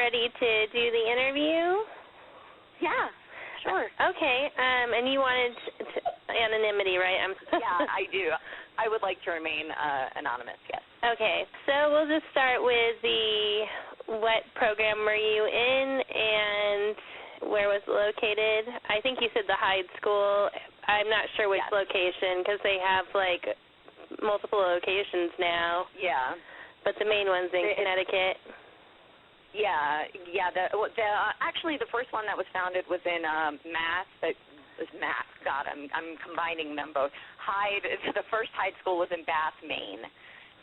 ready to do the interview? Yeah, sure. Okay, and you wanted anonymity, right? Yeah, I do. I would like to remain anonymous, yes. Okay, so we'll just start with what program were you in and where was it located? I think you said the Hyde School. I'm not sure which location because they have, like, multiple locations now. Yeah. But the main one's in Connecticut. Yeah. Actually, the first one that was founded was in Mass. God, I'm combining them both. Hyde. The first Hyde School was in Bath, Maine,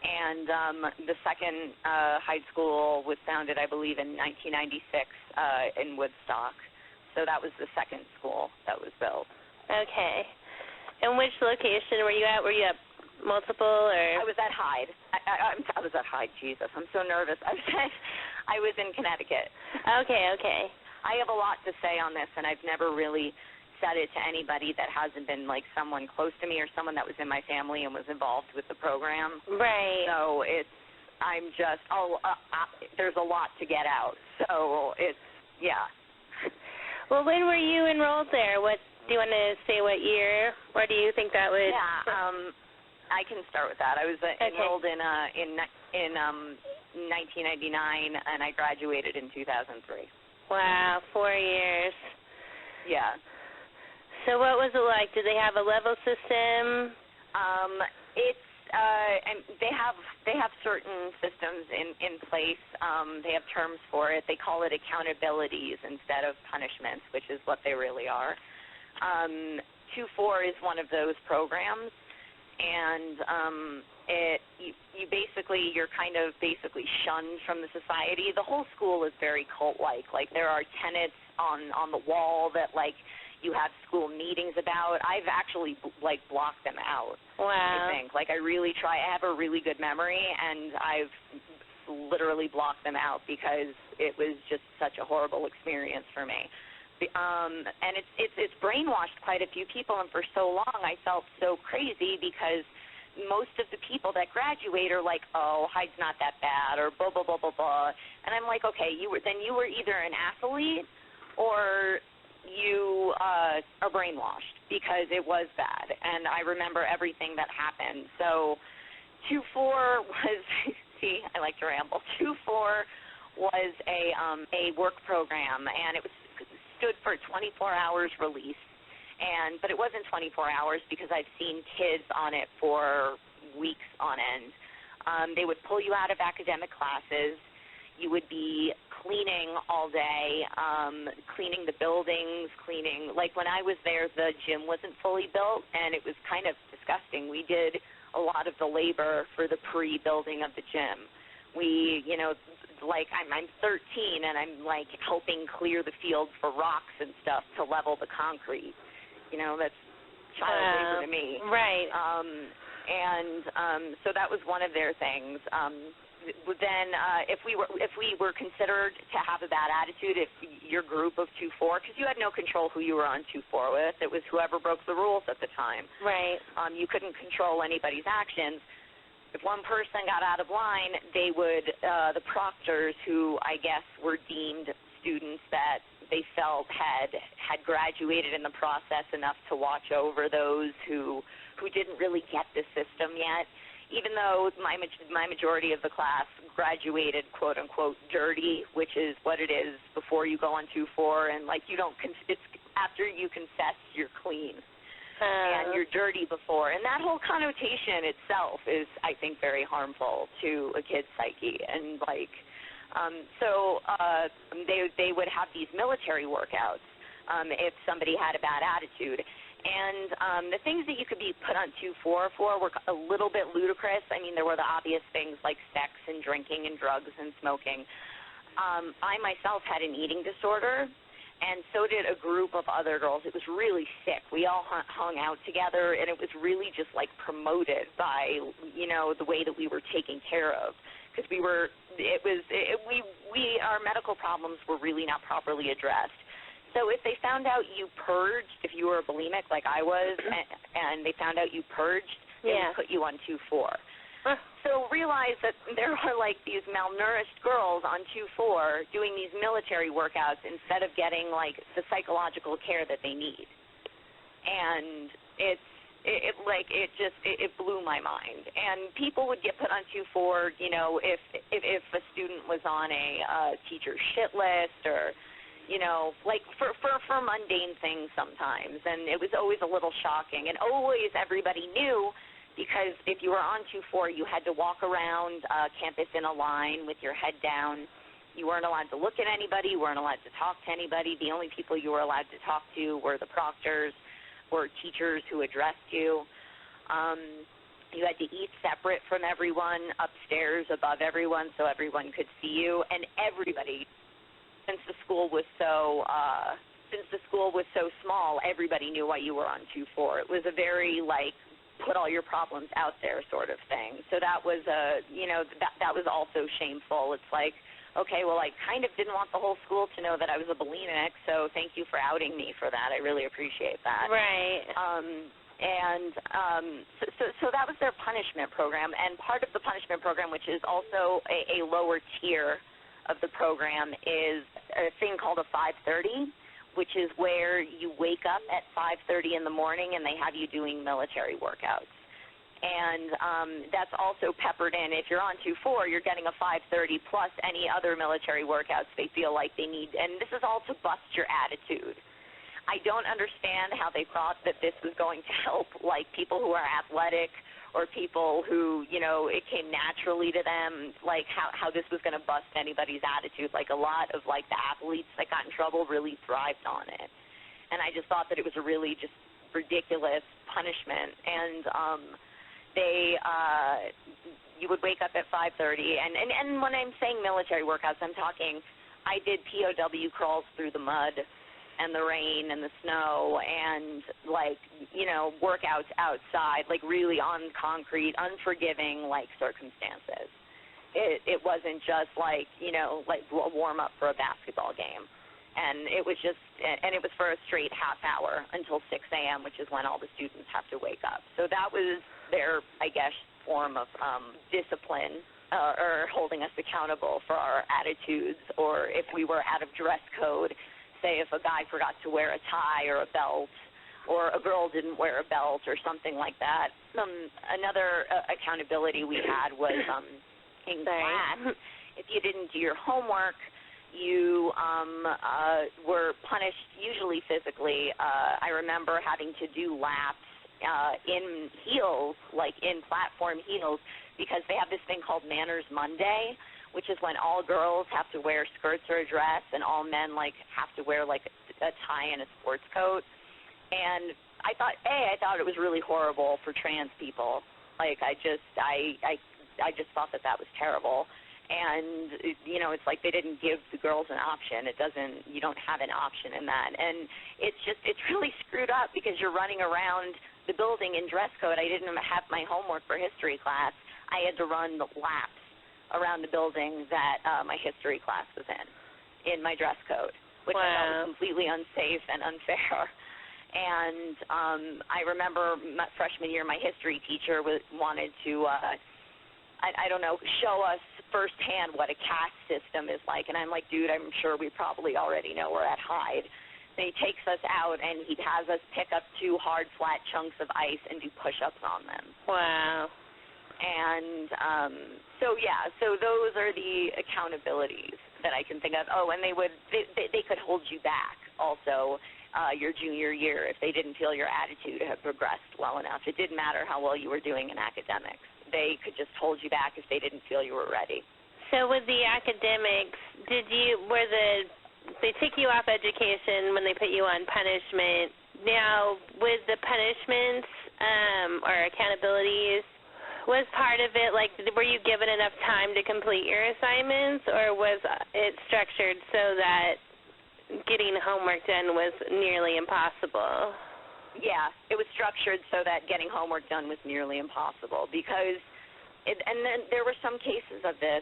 and the second Hyde School was founded, I believe, in 1996 in Woodstock. So that was the second school that was built. Okay. And which location were you at? Were you at multiple or? I was at Hyde. I was at Hyde. Jesus, I'm so nervous. I was in Connecticut. Okay. I have a lot to say on this, and I've never really said it to anybody that hasn't been like someone close to me or someone that was in my family and was involved with the program. Right. So there's a lot to get out. So yeah. Well, when were you enrolled there? Do you want to say what year, or do you think that would? Yeah, I can start with that. I was enrolled in 1999, and I graduated in 2003. Wow, 4 years. Yeah. So what was it like? Did they have a level system? And they have certain systems in place. They have terms for it. They call it accountabilities instead of punishments, which is what they really are. 2-4 is one of those programs, and you're kind of basically shunned from the society. The whole school is very cult-like. Like, there are tenets on the wall that, like, you have school meetings about. I've actually, like, blocked them out. Wow. I think. Like, I really try. I have a really good memory, and I've literally blocked them out because it was just such a horrible experience for me. And it's brainwashed quite a few people, and for so long I felt so crazy because most of the people that graduate are like, oh, Hyde's not that bad, or blah, blah, blah, blah, blah. And I'm like, okay, you were either an athlete or you are brainwashed because it was bad. And I remember everything that happened. So 2-4 was, see, I like to ramble. 2-4 was a work program, and it stood for 24 hours release. But it wasn't 24 hours because I've seen kids on it for weeks on end. They would pull you out of academic classes. You would be cleaning all day, cleaning the buildings, like when I was there, the gym wasn't fully built, and it was kind of disgusting. We did a lot of the labor for the pre-building of the gym. We, like I'm 13, and I'm like helping clear the field for rocks and stuff to level the concrete. That's child labor to me. Right. So that was one of their things. Then if we were considered to have a bad attitude, if your group of 2-4, because you had no control who you were on 2-4 with, it was whoever broke the rules at the time. Right. You couldn't control anybody's actions. If one person got out of line, they would, the proctors, who I guess were deemed students that they felt had graduated in the process enough to watch over those who didn't really get the system yet. Even though my majority of the class graduated, quote unquote, dirty, which is what it is before you go on 2-4, and like it's after you confess you're clean. And you're dirty before. And that whole connotation itself is, I think, very harmful to a kid's psyche. And, like, they would have these military workouts if somebody had a bad attitude. And the things that you could be put on 2-4 for were a little bit ludicrous. I mean, there were the obvious things like sex and drinking and drugs and smoking. I myself had an eating disorder, and so did a group of other girls. It was really sick. We all hung out together, and it was really just like promoted by, the way that we were taken care of, because our medical problems were really not properly addressed. So if they found out you purged, if you were a bulimic like I was, and they found out you purged, they would put you on 2-4. So realize that there are like these malnourished girls on 2-4 doing these military workouts instead of getting like the psychological care that they need. And it blew my mind. And people would get put on 2-4, you know, if a student was on a teacher's shit list, or, you know, like for mundane things sometimes. And it was always a little shocking. And always everybody knew, because if you were on 2-4, you had to walk around campus in a line with your head down. You weren't allowed to look at anybody. You weren't allowed to talk to anybody. The only people you were allowed to talk to were the proctors or teachers who addressed you. You had to eat separate from everyone, upstairs above everyone, so everyone could see you. And everybody, since the school was so small, everybody knew why you were on 2-4. It was a very like put all your problems out there sort of thing. So that was that was also shameful. It's like, okay, well, I kind of didn't want the whole school to know that I was a bulimic, so thank you for outing me for that. I really appreciate that. Right. So that was their punishment program. And part of the punishment program, which is also a lower tier of the program, is a thing called a 5:30, which is where you wake up at 5:30 in the morning and they have you doing military workouts. And that's also peppered in. If you're on 2-4, you're getting a 5:30 plus any other military workouts they feel like they need. And this is all to bust your attitude. I don't understand how they thought that this was going to help, like, people who are athletic or people who, you know, it came naturally to them, like how this was going to bust anybody's attitude. Like, a lot of, like, the athletes that got in trouble really thrived on it. And I just thought that it was a really just ridiculous punishment. And you would wake up at 5:30, and when I'm saying military workouts, I'm talking, I did POW crawls through the mud and the rain and the snow, and, like, you know, workouts outside, like really on concrete, unforgiving, like, circumstances. It wasn't just like, you know, like a warm up for a basketball game. And it was just, and it was for a straight half hour until 6 a.m., which is when all the students have to wake up. So that was their, I guess, form of discipline, or holding us accountable for our attitudes, or if we were out of dress code, say if a guy forgot to wear a tie or a belt, or a girl didn't wear a belt or something like that. Another accountability we had was in class, if you didn't do your homework, you were punished, usually physically. I remember having to do laps in heels, like in platform heels, because they have this thing called Manners Monday, which is when all girls have to wear skirts or a dress, and all men, like, have to wear, like, a tie and a sports coat. And I thought it was really horrible for trans people. Like, I just thought that was terrible. And, you know, it's like they didn't give the girls an option. You don't have an option in that. And it's really screwed up, because you're running around the building in dress code. I didn't have my homework for history class. I had to run the laps around the building that my history class was in my dress code, which I thought was completely unsafe and unfair. And I remember my freshman year, my history teacher wanted to, I don't know, show us firsthand what a caste system is like. And I'm like, dude, I'm sure we probably already know. We're at Hyde. And he takes us out, and he has us pick up 2 hard, flat chunks of ice and do push-ups on them. Wow. And so those are the accountabilities that I can think of. Oh, and they could hold you back also your junior year if they didn't feel your attitude had progressed well enough. It didn't matter how well you were doing in academics. They could just hold you back if they didn't feel you were ready. So with the academics, they take you off education when they put you on punishment. Now, with the punishments or accountabilities, was part of it, like, were you given enough time to complete your assignments, or was it structured so that getting homework done was nearly impossible? Yeah, it was structured so that getting homework done was nearly impossible, because, and then there were some cases of this.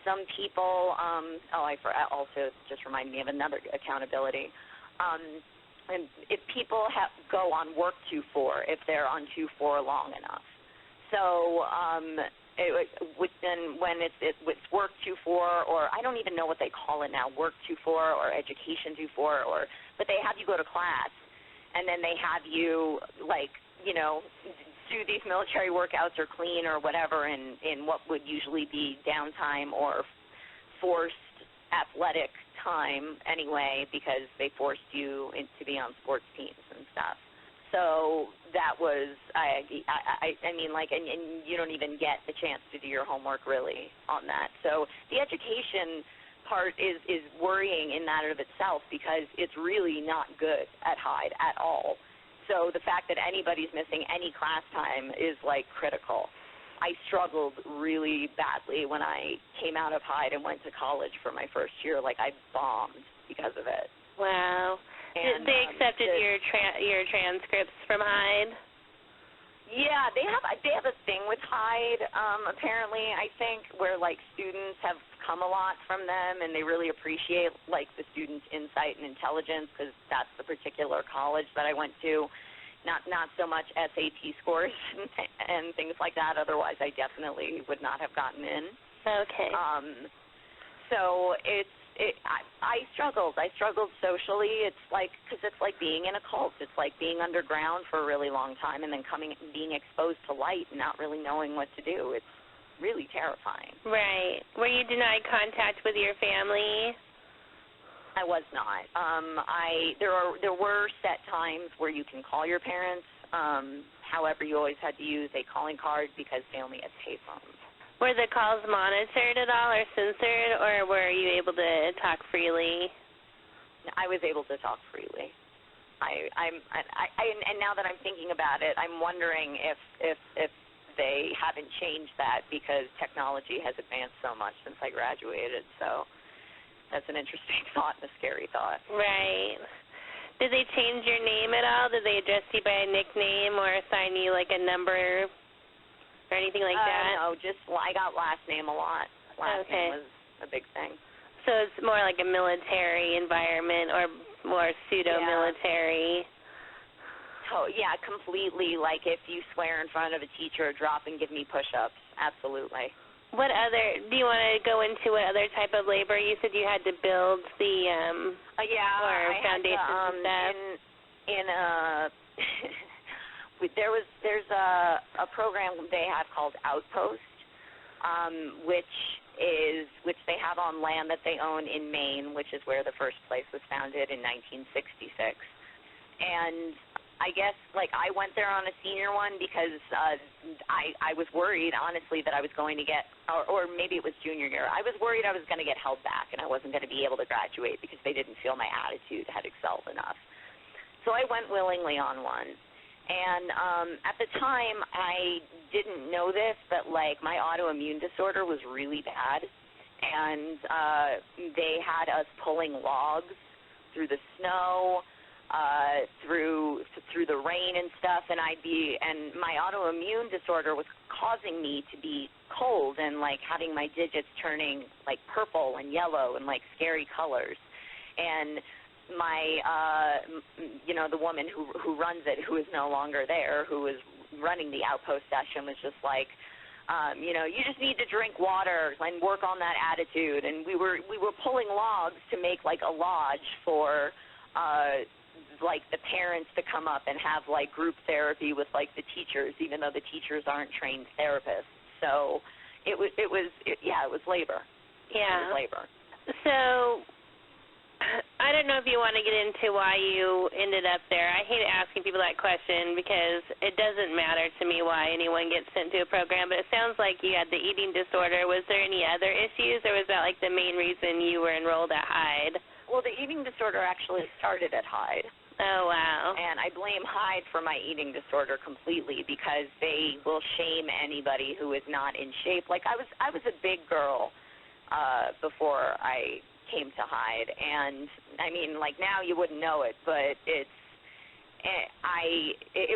Some people, also just reminded me of another accountability. And if people go on work 2-4, if they're on 2-4 long enough. So and when it's work 2-4, or I don't even know what they call it now, work 2-4 or education 2-4, but they have you go to class, and then they have you, like, you know, do these military workouts or clean or whatever in what would usually be downtime or forced athletic time anyway, because they forced you to be on sports teams and stuff. So that was, I mean, like, and you don't even get the chance to do your homework really on that. So the education part is worrying in that of itself, because it's really not good at Hyde at all. So the fact that anybody's missing any class time is, like, critical. I struggled really badly when I came out of Hyde and went to college for my first year. Like, I bombed because of it. Wow. And, they accepted your transcripts from Hyde? Yeah, they have a thing with Hyde, apparently, I think, where, like, students have come a lot from them, and they really appreciate, like, the students' insight and intelligence, because that's the particular college that I went to. Not so much SAT scores and things like that. Otherwise, I definitely would not have gotten in. Okay. So I struggled. I struggled socially. It's like, because it's like being in a cult. It's like being underground for a really long time and then being exposed to light and not really knowing what to do. It's really terrifying. Right. Were you denied contact with your family? I was not. There were set times where you can call your parents. However, you always had to use a calling card because they only had payphones. Were the calls monitored at all or censored, or were you able to talk freely? I was able to talk freely. And now that I'm thinking about it, I'm wondering if they haven't changed that, because technology has advanced so much since I graduated. So that's an interesting thought and a scary thought. Right. Did they change your name at all? Did they address you by a nickname or assign you like a number or anything like that? No, just I got last name a lot. Last name was a big thing. So it's more like a military environment or more pseudo-military. Yeah, completely. Like if you swear in front of a teacher, drop and give me push-ups. Absolutely. What other, do you want to go into what other type of labor? You said you had to build the foundations and stuff. There's a program they have called Outpost, which they have on land that they own in Maine, which is where the first place was founded in 1966. And I guess, like, I went there on a senior one because I was worried, honestly, that I was going to get, or maybe it was junior year, I was worried I was going to get held back and I wasn't going to be able to graduate because they didn't feel my attitude had excelled enough. So I went willingly on one. And at the time, I didn't know this, but, like, my autoimmune disorder was really bad. And they had us pulling logs through the snow, through the rain and stuff, and my autoimmune disorder was causing me to be cold and, like, having my digits turning, like, purple and yellow and, like, scary colors. And the woman who runs it, who is no longer there, who was running the Outpost session, was just like, you just need to drink water and work on that attitude. And we were pulling logs to make, like, a lodge for like the parents to come up and have, like, group therapy with, like, the teachers, even though the teachers aren't trained therapists. So it was labor. Yeah. It was labor. So I don't know if you want to get into why you ended up there. I hate asking people that question because it doesn't matter to me why anyone gets sent to a program, but it sounds like you had the eating disorder. Was there any other issues, or was that, like, the main reason you were enrolled at Hyde? Well, the eating disorder actually started at Hyde. Oh, wow. And I blame Hyde for my eating disorder completely because they will shame anybody who is not in shape. Like, I was a big girl before I came to Hyde, and I mean, like, now you wouldn't know it, but it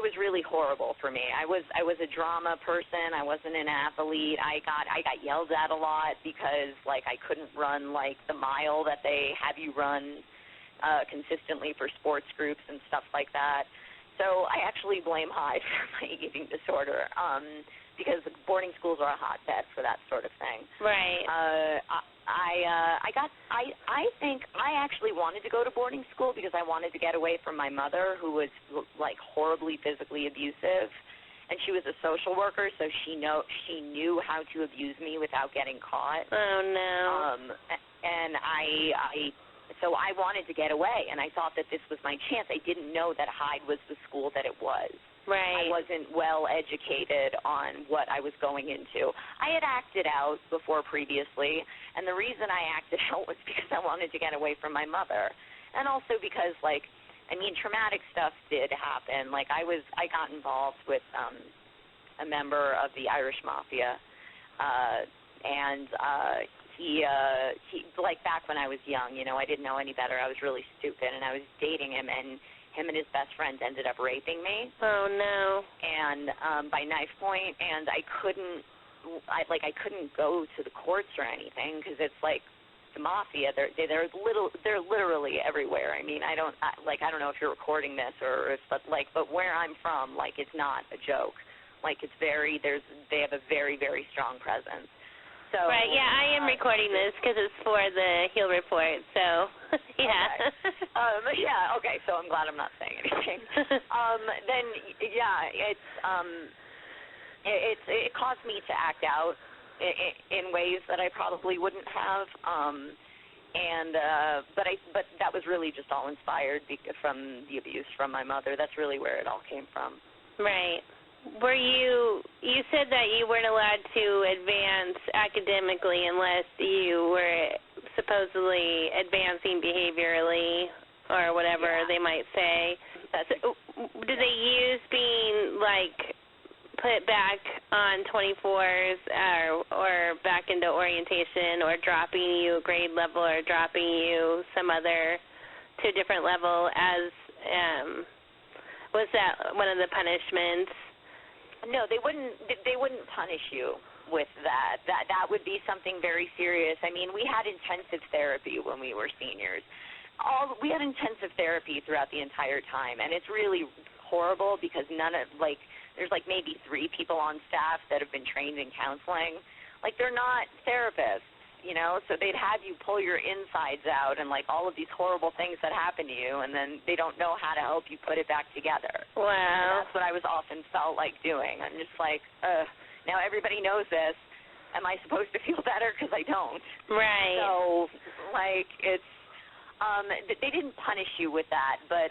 was really horrible for me. I was a drama person. I wasn't an athlete. I got yelled at a lot because, like, I couldn't run, like, the mile that they have you run consistently for sports groups and stuff like that. So I actually blame Hyde for my eating disorder because boarding schools are a hotbed for that sort of thing. Right. I think I actually wanted to go to boarding school because I wanted to get away from my mother, who was like horribly physically abusive, and she was a social worker, so she knew how to abuse me without getting caught. Oh no. And so I wanted to get away, and I thought that this was my chance. I didn't know that Hyde was the school that it was. Right. I wasn't well educated on what I was going into. I had acted out before previously, and the reason I acted out was because I wanted to get away from my mother, and also because, like, I mean, traumatic stuff did happen. Like, I got involved with a member of the Irish Mafia, and he like, back when I was young, you know, I didn't know any better. I was really stupid, and I was dating him, and him and his best friend ended up raping me. Oh no. And by knife point, and I couldn't go to the courts or anything because it's like the mafia. They're literally everywhere. I mean, I don't know if you're recording this or if, but where I'm from, like, it's not a joke. Like, it's they have a very, very strong presence. So, right, yeah, I am recording this because it's for the Heel Report, so, yeah. Okay. Yeah, okay, so I'm glad I'm not saying anything. Then, yeah, it caused me to act out in ways that I probably wouldn't have, but that was really just all inspired from the abuse from my mother. That's really where it all came from. Right. You said that you weren't allowed to advance academically unless you were supposedly advancing behaviorally or whatever they might say. So, did they use being, like, put back on 24s or back into orientation or dropping you a grade level or dropping you some other to a different level as was that one of the punishments? No, they wouldn't punish you with that. That would be something very serious. I mean, we had intensive therapy when we were seniors. We had intensive therapy throughout the entire time, and it's really horrible because there's like maybe 3 people on staff that have been trained in counseling. Like, they're not therapists, you know, so they'd have you pull your insides out and, like, all of these horrible things that happen to you, and then they don't know how to help you put it back together. Wow. And that's what I was often felt like doing. I'm just like, now everybody knows this. Am I supposed to feel better? Because I don't. Right. So, like, it's, they didn't punish you with that, but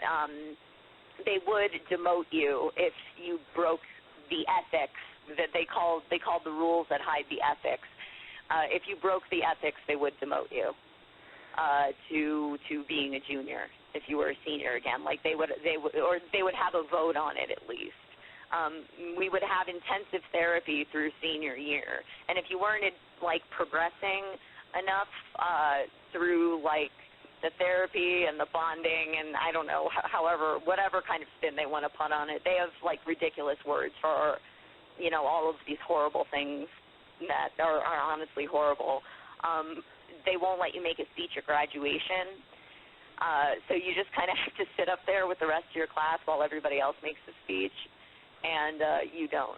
they would demote you if you broke the ethics that they called the rules that Hyde the ethics. If you broke the ethics, they would demote you to being a junior. If you were a senior again, like they would have a vote on it at least. We would have intensive therapy through senior year, and if you weren't like progressing enough through like the therapy and the bonding and I don't know, whatever kind of spin they want to put on it, they have like ridiculous words for, you know, all of these horrible things that are honestly horrible. They won't let you make a speech at graduation, so you just kind of have to sit up there with the rest of your class while everybody else makes the speech, and you don't.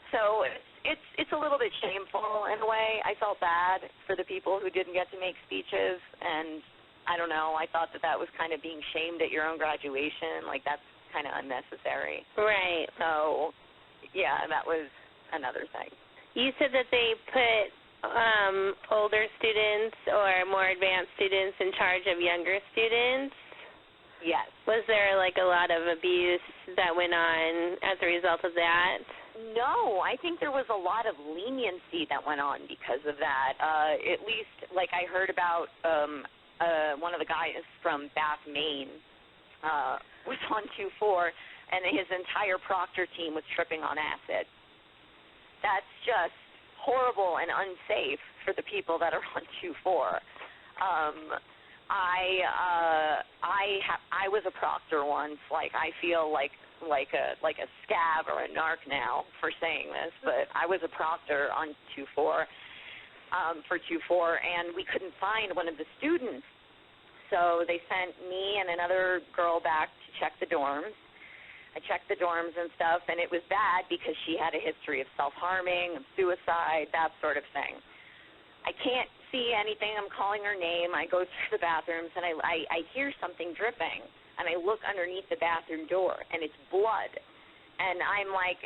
So it's a little bit shameful in a way. I felt bad for the people who didn't get to make speeches, and I don't know, I thought that was kind of being shamed at your own graduation. Like, that's kind of unnecessary. Right. So, yeah, that was another thing. You said that they put older students or more advanced students in charge of younger students. Yes. Was there, like, a lot of abuse that went on as a result of that? No, I think there was a lot of leniency that went on because of that. At least, like, I heard about one of the guys from Bath, Maine, was on 2-4, and his entire Proctor team was tripping on acid. That's just horrible and unsafe for the people that are on 2-4. I was a Proctor once. Like, I feel like a scab or a narc now for saying this, but I was a Proctor on 2-4 for 2-4, and we couldn't find one of the students. So they sent me and another girl back to check the dorms. I checked the dorms and stuff, and it was bad because she had a history of self-harming, of suicide, that sort of thing. I can't see anything. I'm calling her name. I go through the bathrooms, and I hear something dripping, and I look underneath the bathroom door, and it's blood. And I'm like,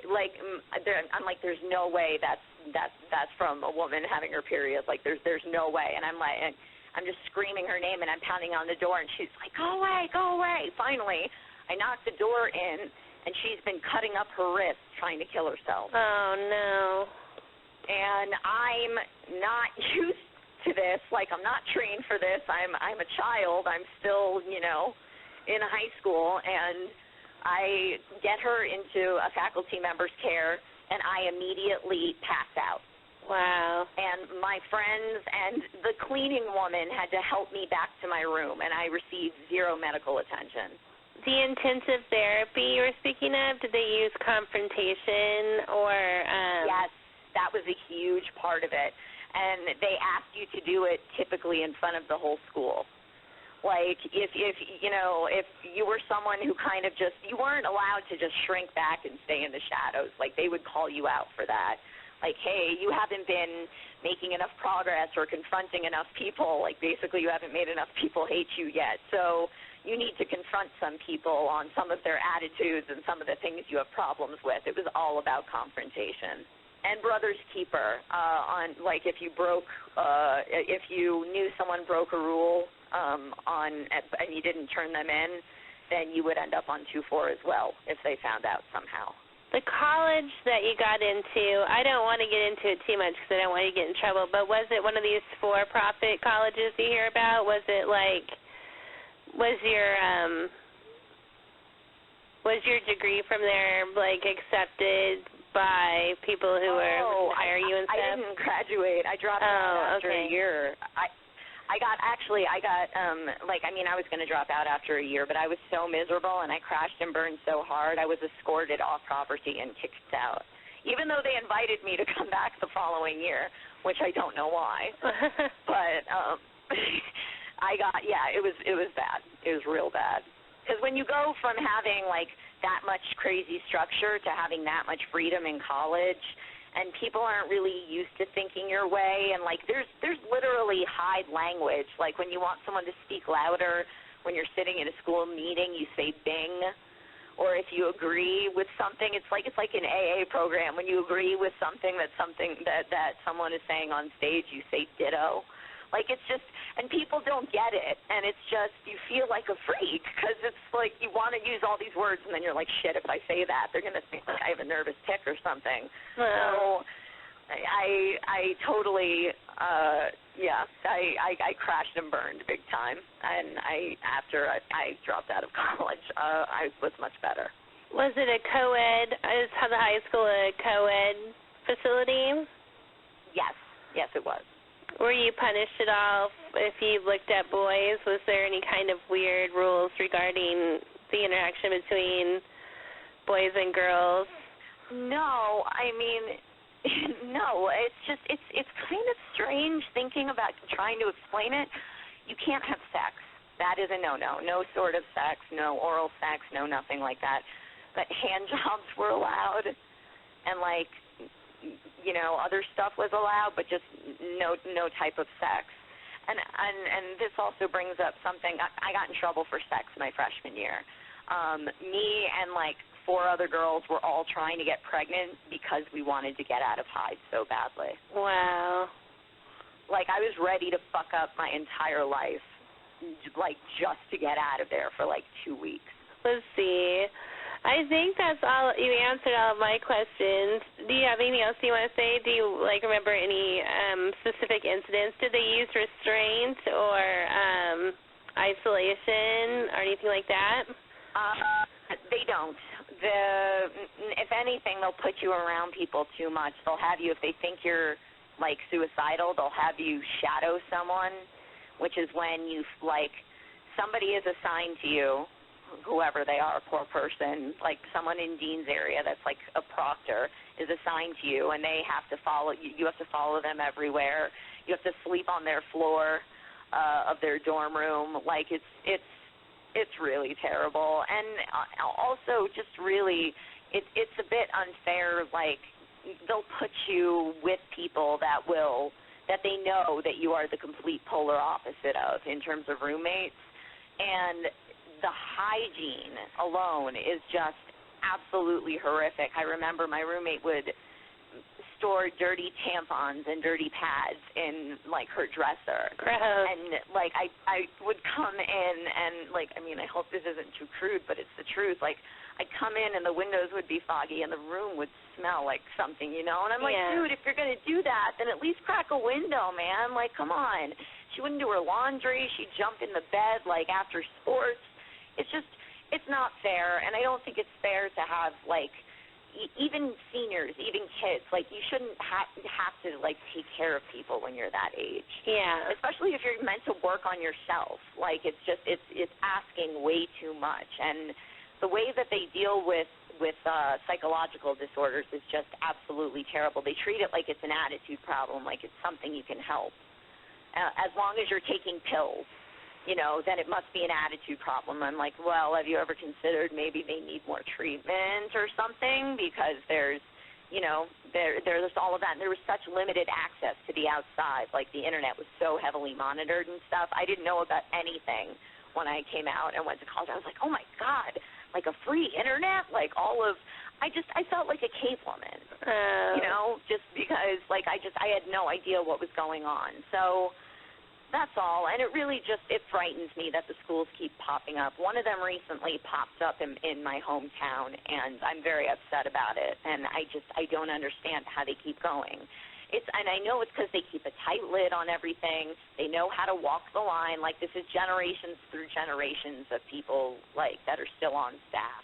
there's no way that's from a woman having her period. Like, there's no way. And I'm just screaming her name, and I'm pounding on the door, and she's like, go away, go away. Finally, I knock the door in, and she's been cutting up her wrist trying to kill herself. Oh, no. And I'm not used to this. Like, I'm not trained for this. I'm a child. I'm still, in high school, and I get her into a faculty member's care, and I immediately pass out. Wow. And my friends and the cleaning woman had to help me back to my room, and I received zero medical attention. The intensive therapy you were speaking of, did they use confrontation or? Yes, that was a huge part of it. And they asked you to do it typically in front of the whole school. Like, if you were someone who kind of you weren't allowed to just shrink back and stay in the shadows. Like, they would call you out for that. Like, hey, you haven't been making enough progress or confronting enough people. Like, basically, you haven't made enough people hate you yet. So you need to confront some people on some of their attitudes and some of the things you have problems with. It was all about confrontation. And brother's keeper, if you knew someone broke a rule and you didn't turn them in, then you would end up on 2-4 as well if they found out somehow. The college that you got into, I don't want to get into it too much because I don't want you to get in trouble, but was it one of these for-profit colleges you hear about? Was it was your degree from there accepted by people who were hire you and stuff? I didn't graduate. I dropped out after a year. I was going to drop out after a year, but I was so miserable and I crashed and burned so hard. I was escorted off property and kicked out, even though they invited me to come back the following year, which I don't know why. But it was bad. It was real bad. Because when you go from having that much crazy structure to having that much freedom in college, and people aren't really used to thinking your way, and there's literally Hyde language. Like, when you want someone to speak louder, when you're sitting in a school meeting, you say bing. Or if you agree with something, it's like an AA program. When you agree with something that someone is saying on stage, you say ditto. It's just, and people don't get it, and it's just, you feel like a freak, because it's like you want to use all these words, and then you're like, shit, if I say that, they're going to think I have a nervous tic or something. So I totally, I crashed and burned big time, and after I dropped out of college, I was much better. Was it a co-ed, is the high school a co-ed facility? Yes, it was. Were you punished at all if you looked at boys? Was there any kind of weird rules regarding the interaction between boys and girls? No, no. It's just it's kind of strange thinking about trying to explain it. You can't have sex. That is a no-no. No sort of sex, no oral sex, no nothing like that. But hand jobs were allowed, and other stuff was allowed, but just no type of sex. And this also brings up something. I got in trouble for sex my freshman year. Me and 4 other girls were all trying to get pregnant because we wanted to get out of Hyde so badly. Wow. I was ready to fuck up my entire life, just to get out of there for 2 weeks. Let's see. I think that's all. You answered all of my questions. Do you have anything else you want to say? Do you remember any specific incidents? Did they use restraint or isolation or anything like that? They don't. If anything, they'll put you around people too much. They'll have you, if they think you're suicidal, they'll have you shadow someone, which is when somebody is assigned to you, whoever they are, a poor person, someone in Dean's area that's a proctor is assigned to you, and they have to follow you. You have to follow them everywhere. You have to sleep on their floor of their dorm room. It's it's really terrible. And also just really, it's a bit unfair, like, they'll put you with people that they know that you are the complete polar opposite of in terms of roommates. And the hygiene alone is just absolutely horrific. I remember my roommate would store dirty tampons and dirty pads in, like, her dresser. Gross. And, like, I would come in and, like, I mean, I hope this isn't too crude, but it's the truth. Like, I'd come in and the windows would be foggy and the room would smell like something, you know? And I'm like, dude, if you're going to do that, then at least crack a window, man. Like, come on. She wouldn't do her laundry. She'd jump in the bed, like, after sports. It's just, it's not fair. And I don't think it's fair to have, like, even seniors, even kids, like, you shouldn't have to, like, take care of people when you're that age. Yeah. Especially if you're meant to work on yourself. Like, it's just, it's asking way too much. And the way that they deal with psychological disorders is just absolutely terrible. They treat it like it's an attitude problem, like it's something you can help. As long as you're taking pills, you know, then it must be an attitude problem. I'm like, well, have you ever considered maybe they need more treatment or something? Because there's, you know, there's all of that. And there was such limited access to the outside. Like, the Internet was so heavily monitored and stuff. I didn't know about anything when I came out and went to college. I was like, oh, my God, like a free Internet? Like, I felt like a cave woman, you know, just because, like, I had no idea what was going on. So that's all, and it really just, it frightens me that the schools keep popping up. One of them recently popped up in my hometown, and I'm very upset about it, and I don't understand how they keep going. And I know it's because they keep a tight lid on everything. They know how to walk the line. Like, this is generations through generations of people, like, that are still on staff.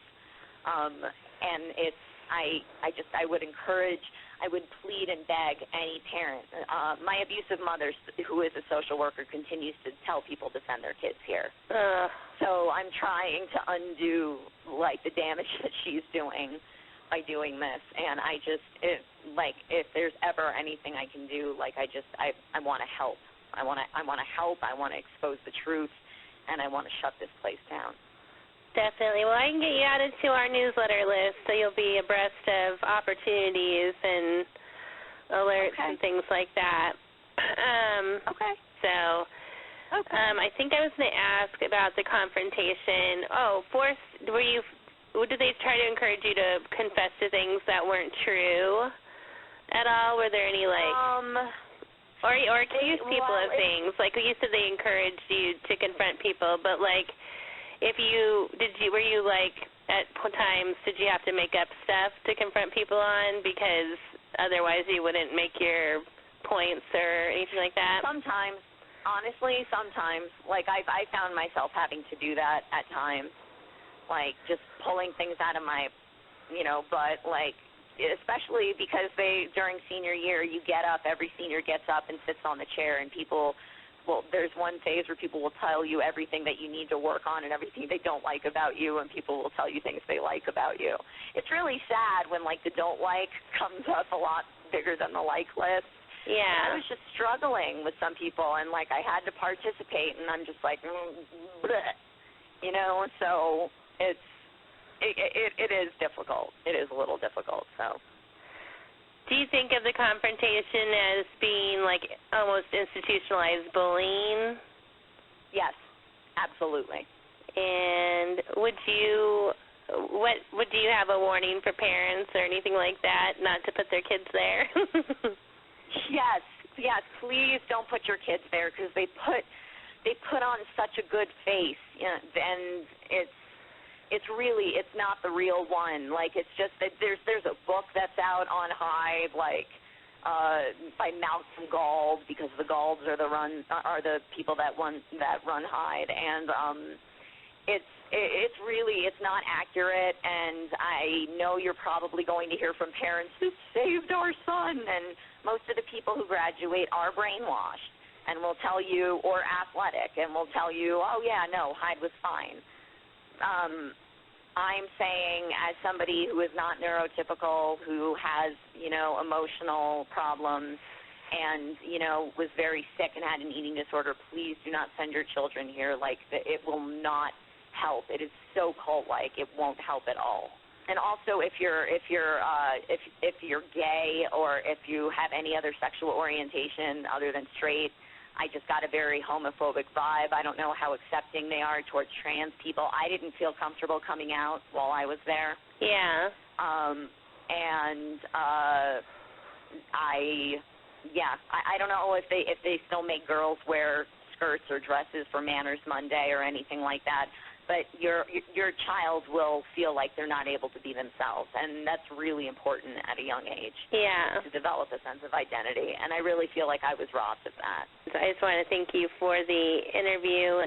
And it's, I would encourage, I would plead and beg any parent. My abusive mother, who is a social worker, continues to tell people to send their kids here. So I'm trying to undo, like, the damage that she's doing by doing this. And if there's ever anything I can do, like, I want to help. I want to help. I want to expose the truth, and I want to shut this place down. Definitely. Well, I can get you added to our newsletter list so you'll be abreast of opportunities and alerts and things like that. So I think I was going to ask about the confrontation. Did they try to encourage you to confess to things that weren't true at all?Ere there any, like, or accuse people of things? Like, you said they encouraged you to confront people, but, like, were you like, at times, did you have to make up stuff to confront people on because otherwise you wouldn't make your points or anything like that? Sometimes. Honestly, sometimes. Like, I found myself having to do that at times, like, just pulling things out of my, you know, butt, like, especially because during senior year, you get up, every senior gets up and sits on the chair, and people, well, there's one phase where people will tell you everything that you need to work on and everything they don't like about you, and people will tell you things they like about you. It's really sad when, like, the don't like comes up a lot bigger than the like list. Yeah. And I was just struggling with some people, and, like, I had to participate, and I'm just like, bleh, you know, so it is difficult. It is a little difficult, so. Do you think of the confrontation as being, like, almost institutionalized bullying? Yes, absolutely. And do you have a warning for parents or anything like that, not to put their kids there? Yes, please don't put your kids there, because they put on such a good face, you know, and it's not the real one. Like, it's just that there's a book that's out on Hyde, like, by Malcolm Gall, because the Galls are the people that run Hyde, and it's not accurate. And I know you're probably going to hear from parents who saved our son, and most of the people who graduate are brainwashed and will tell you, or athletic, and will tell you, oh yeah, no, Hyde was fine. I'm saying, as somebody who is not neurotypical, who has, you know, emotional problems, and, you know, was very sick and had an eating disorder, please do not send your children here. Like, it will not help. It is so cult-like. It won't help at all. And also, if you're gay or if you have any other sexual orientation other than straight, I just got a very homophobic vibe. I don't know how accepting they are towards trans people. I didn't feel comfortable coming out while I was there. Yeah. I don't know if they still make girls wear skirts or dresses for Manners Monday or anything like that. But your child will feel like they're not able to be themselves, and that's really important at a young age. Yeah. To develop a sense of identity, and I really feel like I was robbed of that. So I just want to thank you for the interview.